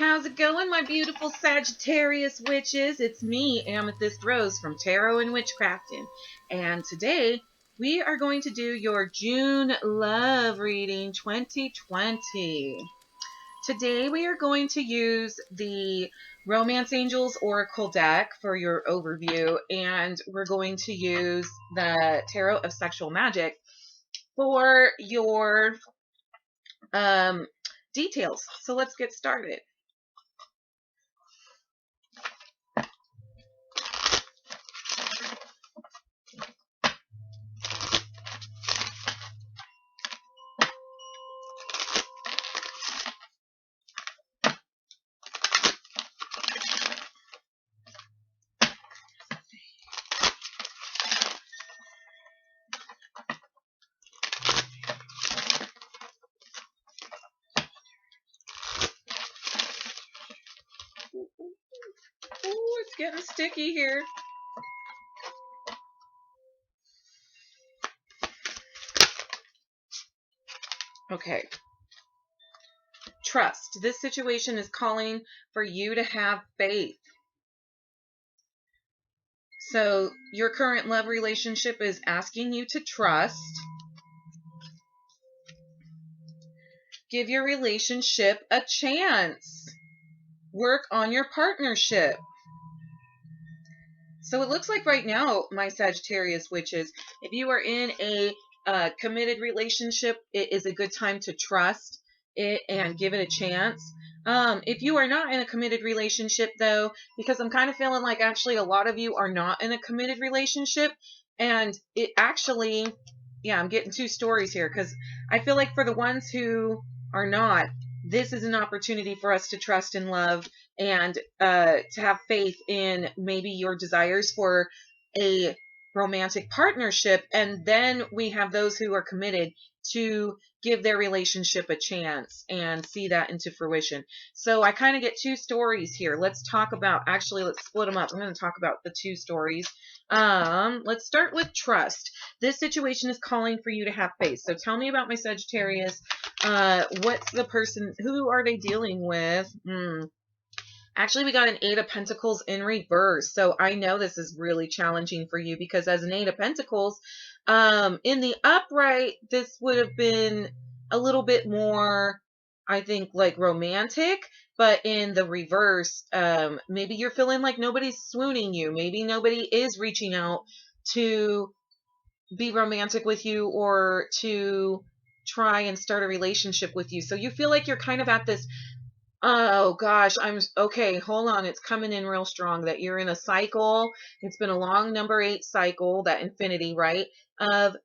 How's it going, my beautiful Sagittarius witches? It's me, Amethyst Rose from Tarot and Witchcrafting. And today we are going to do your June love reading 2020. Today we are going to use the Romance Angels Oracle deck for your overview, and we're going to use the Tarot of Sexual Magic for your details. So let's get started. Ooh, it's getting sticky here. Okay. Trust. This situation is calling for you to have faith. So your current love relationship is asking you to trust. Give your relationship a chance. Work on your partnership. So it looks like right now, my Sagittarius witches, if you are in a committed relationship, it is a good time to trust it and give it a chance. If you are not in a committed relationship, though, because I'm kind of feeling like actually a lot of you are not in a committed relationship, and it actually, yeah, I'm getting two stories here, because I feel like for the ones who are not, this is an opportunity for us to trust and love and to have faith in maybe your desires for a romantic partnership. And then we have those who are committed to give their relationship a chance and see that into fruition. So I kind of get two stories here. Let's talk about, actually, let's split them up. I'm going to talk about the two stories. Let's start with trust. This situation is calling for you to have faith. So tell me about my Sagittarius. What's the person, who are they dealing with? Actually, we got an Eight of Pentacles in reverse. So I know this is really challenging for you, because as an Eight of Pentacles, in the upright, this would have been a little bit more, I think, like romantic. But in the reverse, maybe you're feeling like nobody's swooning you. Maybe nobody is reaching out to be romantic with you or to try and start a relationship with you. So you feel like you're kind of at this, oh gosh, okay, hold on. It's coming in real strong that you're in a cycle. It's been a long number 8 cycle, that infinity, right? Of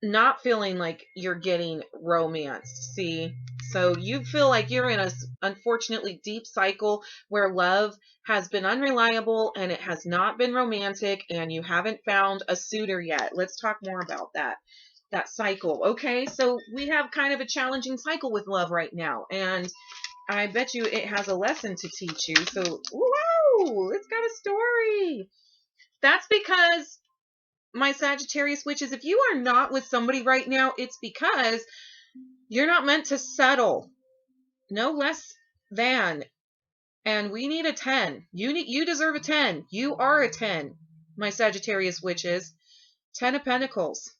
not feeling like you're getting romanced. See? So you feel like you're in a unfortunately deep cycle where love has been unreliable and it has not been romantic, and you haven't found a suitor yet. Let's talk more about that cycle. Okay, so we have kind of a challenging cycle with love right now, and I bet you it has a lesson to teach you. So, whoa, it's got a story. That's because, my Sagittarius witches, if you are not with somebody right now, it's because you're not meant to settle. No less than. And we need a 10. You deserve a 10. You are a 10, my Sagittarius witches. 10 of Pentacles.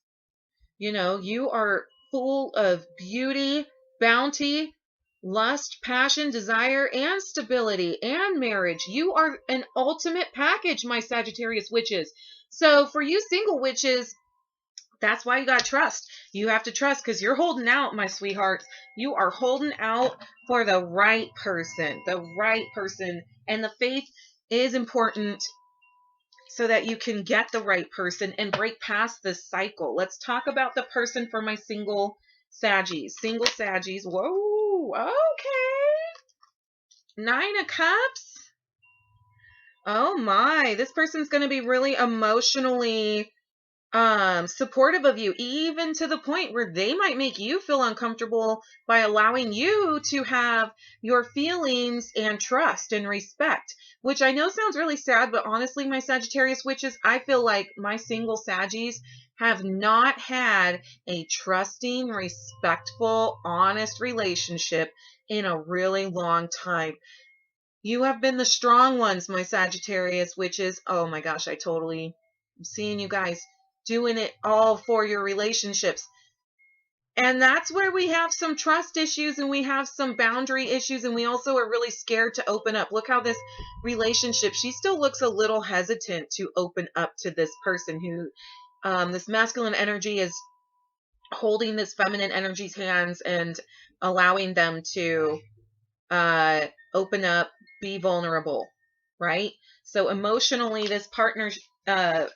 You know, you are full of beauty, bounty, lust, passion, desire, and stability, and marriage. You are an ultimate package, my Sagittarius witches. So for you single witches, that's why you got to trust. You have to trust, because you're holding out, my sweethearts. You are holding out for the right person. The right person. And the faith is important so that you can get the right person and break past this cycle. Let's talk about the person for my single Saggies. Single Saggies. Whoa. Okay. 9 of Cups. Oh my. This person's going to be really emotionally supportive of you, even to the point where they might make you feel uncomfortable by allowing you to have your feelings and trust and respect, which I know sounds really sad, but honestly, my Sagittarius witches, I feel like my single Saggies have not had a trusting, respectful, honest relationship in a really long time. You have been the strong ones, my Sagittarius, which is, oh my gosh, I'm seeing you guys doing it all for your relationships. And that's where we have some trust issues and we have some boundary issues, and we also are really scared to open up. Look how this relationship, she still looks a little hesitant to open up to this person who, this masculine energy is holding this feminine energy's hands and allowing them to open up, be vulnerable, right? So emotionally, this partner that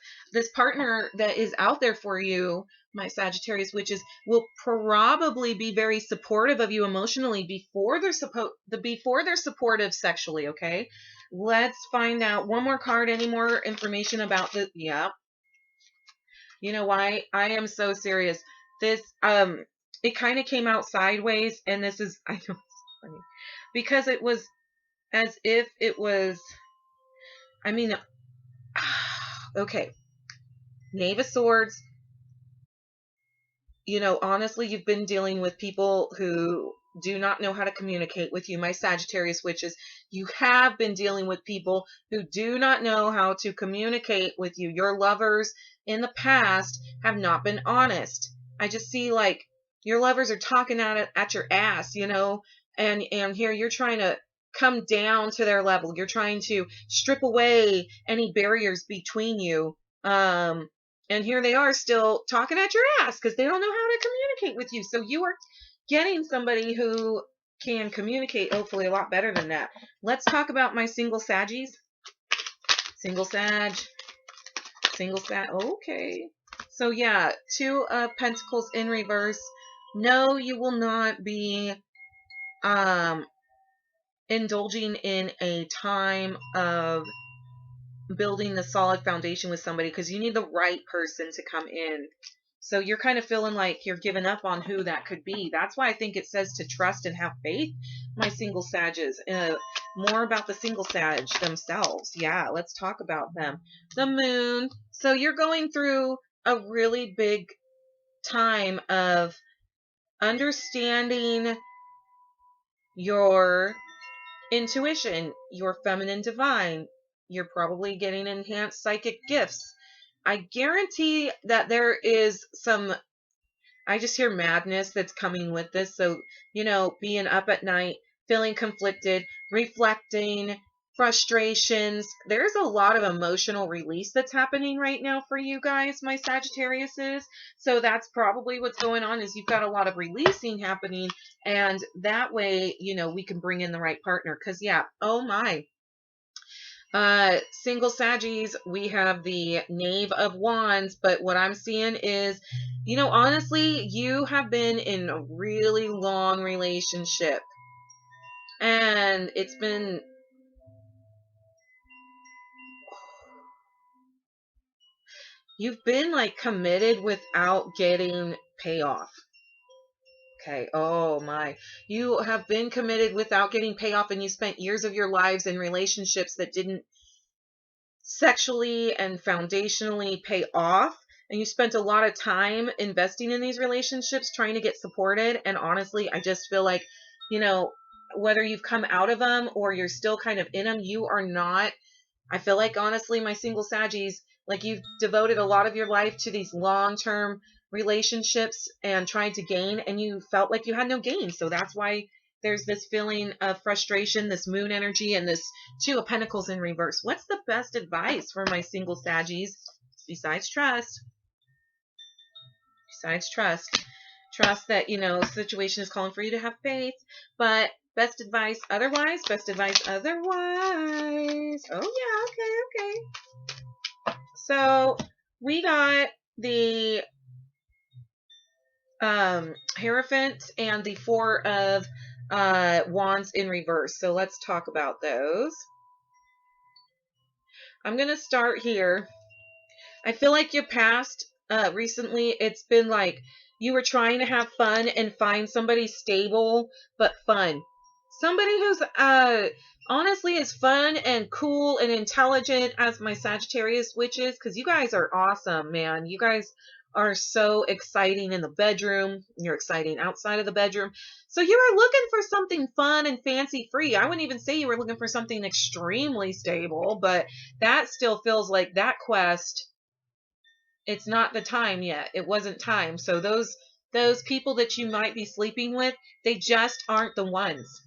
is out there for you, my Sagittarius witches, will probably be very supportive of you emotionally before they're supportive sexually. Okay, let's find out one more card. Any more information about the? Yeah, you know why I am so serious. This it kind of came out sideways, and this is I know it's funny because it was as if it was, I mean, okay, Knave of Swords. You know, honestly, you've been dealing with people who do not know how to communicate with you, my Sagittarius witches. You have been dealing with people who do not know how to communicate with you. Your lovers in the past have not been honest. I just see like your lovers are talking at your ass, you know, and here you're trying to come down to their level. You're trying to strip away any barriers between you. And here they are still talking at your ass because they don't know how to communicate with you. So you are getting somebody who can communicate hopefully a lot better than that. Let's talk about my single Saggies. Single Sag. Single Sag. Okay. So yeah, Two of Pentacles in reverse. No, you will not be indulging in a time of building the solid foundation with somebody because you need the right person to come in. So you're kind of feeling like you're giving up on who that could be. That's why I think it says to trust and have faith, my single Sages. More about the single Sag themselves. Yeah, let's talk about them. The Moon. So you're going through a really big time of understanding your intuition, your feminine divine. You're probably getting enhanced psychic gifts. I guarantee that there is some, I just hear madness that's coming with this. So, you know, being up at night, feeling conflicted, reflecting, frustrations. There's a lot of emotional release that's happening right now for you guys, my Sagittariuses. So that's probably what's going on is you've got a lot of releasing happening. And that way, you know, we can bring in the right partner. Because, yeah, oh my. Single Saggies, we have the Knave of Wands, but what I'm seeing is, you know, honestly, you have been in a really long relationship. And it's been, you've been like committed without getting payoff. Okay. Oh my. You have been committed without getting payoff, and you spent years of your lives in relationships that didn't sexually and foundationally pay off. And you spent a lot of time investing in these relationships trying to get supported. And honestly, I just feel like, you know, whether you've come out of them or you're still kind of in them, you are not. I feel like, honestly, my single Saggies, like you've devoted a lot of your life to these long-term relationships and trying to gain, and you felt like you had no gain. So that's why there's this feeling of frustration, this moon energy, and this Two of Pentacles in reverse. What's the best advice for my single Saggies besides trust? Besides trust. Trust that, you know, situation is calling for you to have faith, but best advice otherwise? Best advice otherwise. Oh, yeah, okay. So we got the Hierophant and the Four of Wands in reverse. So let's talk about those. I'm going to start here. I feel like your past recently, it's been like you were trying to have fun and find somebody stable but fun. Somebody who's honestly as fun and cool and intelligent as my Sagittarius witches, because you guys are awesome, man. You guys are so exciting in the bedroom. You're exciting outside of the bedroom. So you were looking for something fun and fancy free. I wouldn't even say you were looking for something extremely stable, but that still feels like that quest, it's not the time yet. It wasn't time. So those people that you might be sleeping with, they just aren't the ones.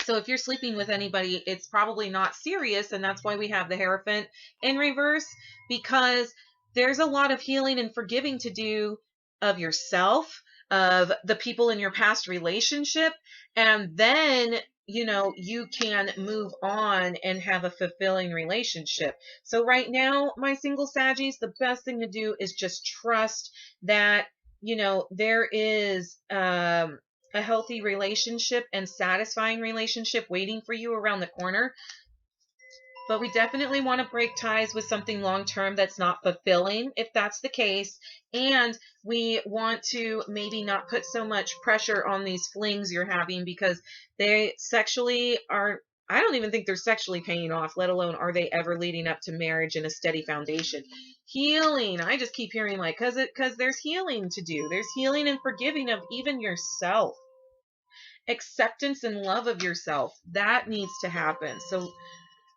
So if you're sleeping with anybody, it's probably not serious, and that's why we have the Hierophant in reverse, because there's a lot of healing and forgiving to do of yourself, of the people in your past relationship, and then you can move on and have a fulfilling relationship. So right now, my single Saggies, the best thing to do is just trust that there is a healthy relationship and satisfying relationship waiting for you around the corner. But we definitely want to break ties with something long term that's not fulfilling, if that's the case. And we want to maybe not put so much pressure on these flings you're having, because they sexually are, I don't even think they're sexually paying off, let alone are they ever leading up to marriage and a steady foundation. Healing. I just keep hearing like, because there's healing to do. There's healing and forgiving of even yourself. Acceptance and love of yourself. That needs to happen. So,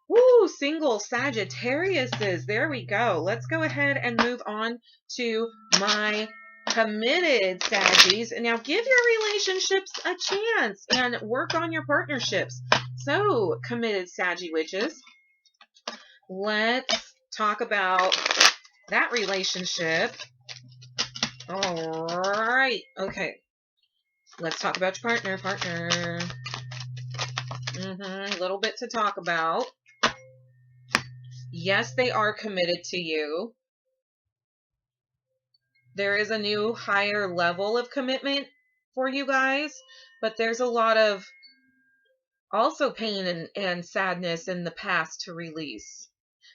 woo, single Sagittariuses. There we go. Let's go ahead and move on to my committed Saggies. And now give your relationships a chance and work on your partnerships. So, committed Saggy witches, let's talk about that relationship. All right. Okay. Let's talk about your partner. A little bit to talk about. Yes, they are committed to you. There is a new higher level of commitment for you guys, but there's a lot of also pain and sadness in the past to release.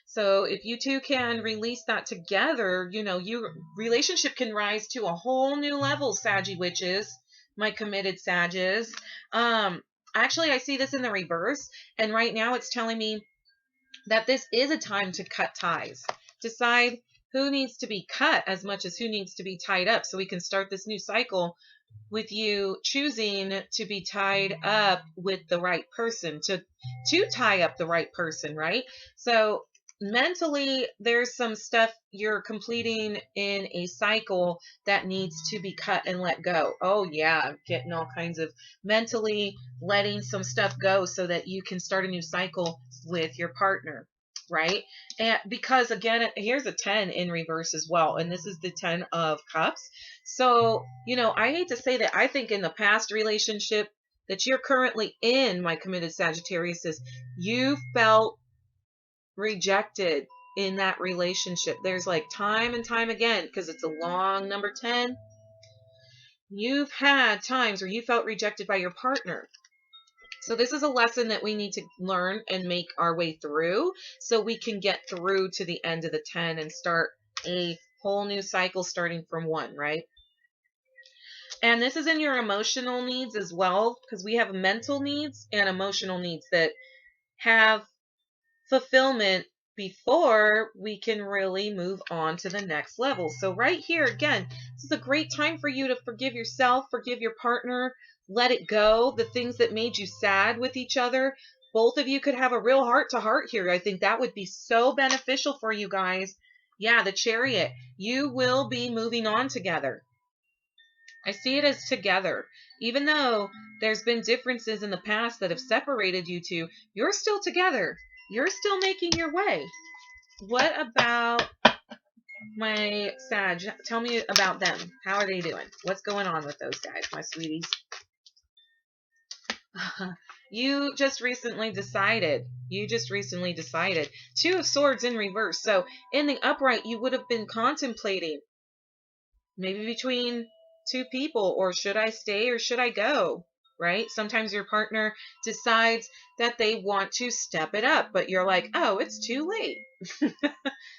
So if you two can release that together, your relationship can rise to a whole new level, Saggy witches, my committed Sagges. Actually, I see this in the reverse, and right now it's telling me that this is a time to cut ties. Decide who needs to be cut as much as who needs to be tied up, so we can start this new cycle with you choosing to be tied up with the right person, to tie up the right person, right? So mentally, there's some stuff you're completing in a cycle that needs to be cut and let go. Oh yeah, I'm getting all kinds of mentally letting some stuff go so that you can start a new cycle with your partner, right? And because again, here's a 10 in reverse as well, and this is the 10 of cups. So I hate to say that, I think in the past relationship that you're currently in, my committed Sagittarius, is you felt rejected in that relationship. There's like time and time again, because it's a long number 10. You've had times where you felt rejected by your partner. So this is a lesson that we need to learn and make our way through, so we can get through to the end of the 10 and start a whole new cycle starting from 1, right? And this is in your emotional needs as well, because we have mental needs and emotional needs that have fulfillment before we can really move on to the next level. So right here, again, this is a great time for you to forgive yourself, forgive your partner, let it go, the things that made you sad with each other. Both of you could have a real heart-to-heart here. I think that would be so beneficial for you guys. Yeah, the Chariot. You will be moving on together. I see it as together. Even though there's been differences in the past that have separated you two, you're still together. You're still making your way. What about my Sag? Tell me about them. How are they doing? What's going on with those guys, my sweeties? You just recently decided. Two of Swords in reverse. So in the upright, you would have been contemplating maybe between two people, or should I stay or should I go? Right? Sometimes your partner decides that they want to step it up, but you're like, oh, it's too late.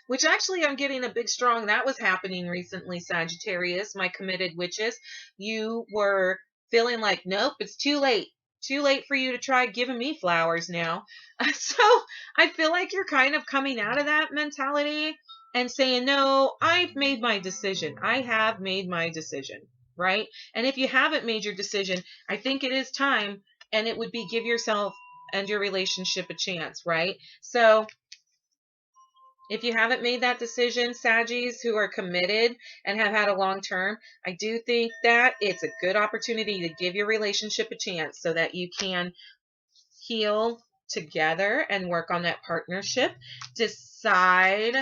Which actually I'm getting a big strong, that was happening recently, Sagittarius, my committed witches. You were feeling like, nope, it's too late. too late for you to try giving me flowers now. So I feel like you're kind of coming out of that mentality and saying, no, I've made my decision. I have made my decision, right? And if you haven't made your decision, I think it is time, and it would be give yourself and your relationship a chance, right? So if you haven't made that decision, Saggies who are committed and have had a long term, I do think that it's a good opportunity to give your relationship a chance so that you can heal together and work on that partnership. Decide,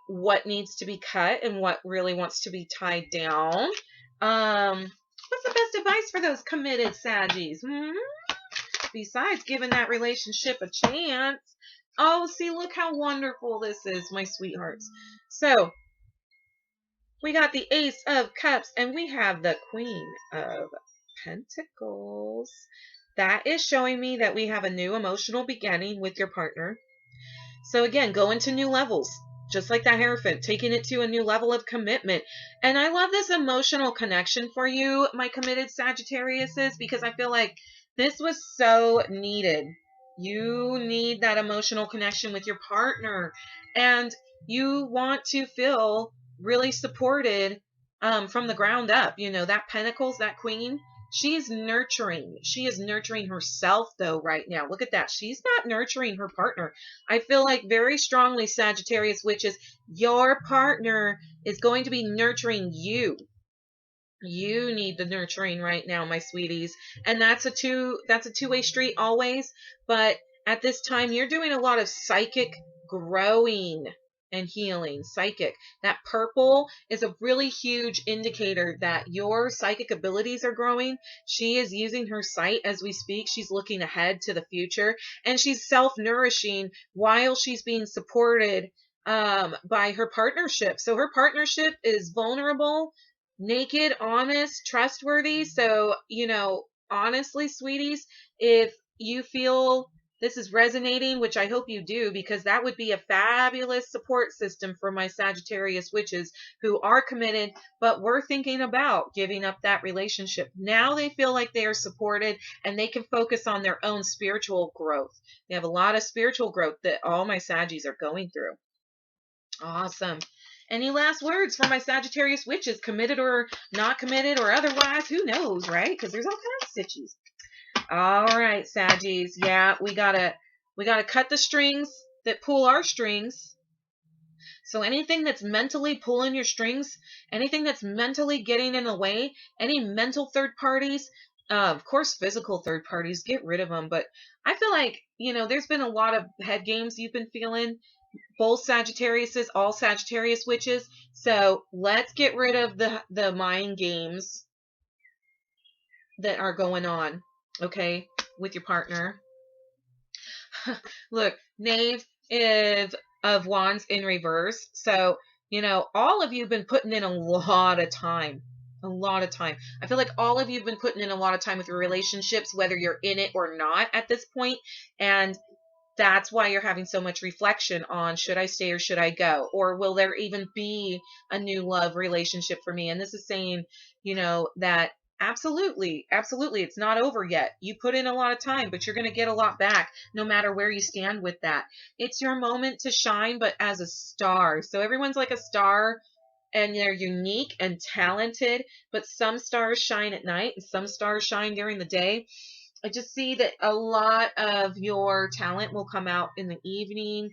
what needs to be cut and what really wants to be tied down. What's the best advice for those committed Saggies? Besides giving that relationship a chance. Oh, see, look how wonderful this is, my sweethearts. So, we got the Ace of Cups, and we have the Queen of Pentacles. That is showing me that we have a new emotional beginning with your partner. So again, go into new levels, just like that Hierophant, taking it to a new level of commitment. And I love this emotional connection for you, my committed Sagittariuses, because I feel like this was so needed. You need that emotional connection with your partner, and you want to feel really supported from the ground up. That Pentacles, that Queen, she's nurturing. She is nurturing herself, though, right now. Look at that. She's not nurturing her partner. I feel like very strongly, Sagittarius witches, your partner is going to be nurturing you. You need the nurturing right now, my sweeties. And that's a two-way street always. But at this time, you're doing a lot of psychic growing and healing. Psychic. That purple is a really huge indicator that your psychic abilities are growing. She is using her sight as we speak. She's looking ahead to the future. And she's self-nourishing while she's being supported by her partnership. So her partnership is vulnerable, naked, honest, trustworthy. So, honestly, sweeties, if you feel this is resonating, which I hope you do, because that would be a fabulous support system for my Sagittarius witches who are committed, but were thinking about giving up that relationship. Now they feel like they are supported and they can focus on their own spiritual growth. They have a lot of spiritual growth that all my Saggies are going through. Awesome. Any last words for my Sagittarius witches, committed or not committed or otherwise? Who knows, right? Because there's all kinds of sitches. All right, Saggies. Yeah, we gotta cut the strings that pull our strings. So anything that's mentally pulling your strings, anything that's mentally getting in the way, any mental third parties, of course, physical third parties, get rid of them. But I feel like, there's been a lot of head games you've been feeling. Both Sagittariuses, all Sagittarius witches. So let's get rid of the mind games that are going on, okay, with your partner. Look, Knave is of Wands in reverse. So, all of you have been putting in a lot of time. A lot of time. I feel like all of you have been putting in a lot of time with your relationships, whether you're in it or not at this point. And that's why you're having so much reflection on, should I stay or should I go? Or will there even be a new love relationship for me? And this is saying, that absolutely, it's not over yet. You put in a lot of time, but you're going to get a lot back no matter where you stand with that. It's your moment to shine, but as a star. So everyone's like a star, and they're unique and talented, but some stars shine at night and some stars shine during the day. I just see that a lot of your talent will come out in the evening,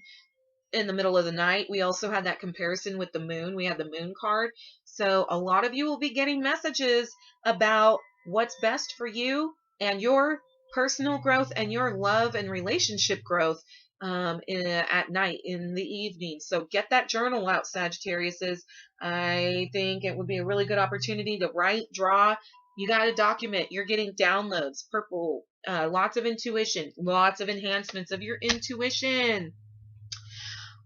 in the middle of the night. We also had that comparison with the moon. We had the moon card. So a lot of you will be getting messages about what's best for you and your personal growth and your love and relationship growth at night, in the evening. So get that journal out, Sagittariuses. I think it would be a really good opportunity to write, draw. You got to document. You're getting downloads, purple, lots of intuition, lots of enhancements of your intuition.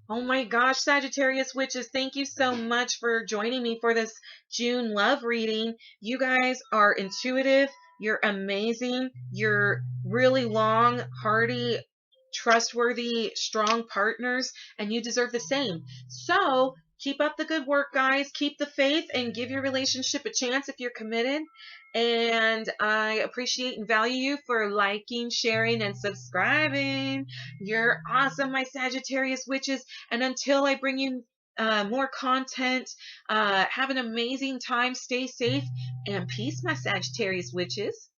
Oh my gosh, Sagittarius witches, thank you so much for joining me for this June love reading. You guys are intuitive. You're amazing. You're really long, hardy, trustworthy, strong partners, and you deserve the same. So Keep up the good work, guys. Keep the faith and give your relationship a chance if you're committed. And I appreciate and value you for liking, sharing, and subscribing. You're awesome, my Sagittarius witches. And until I bring you more content, have an amazing time. Stay safe and peace, my Sagittarius witches.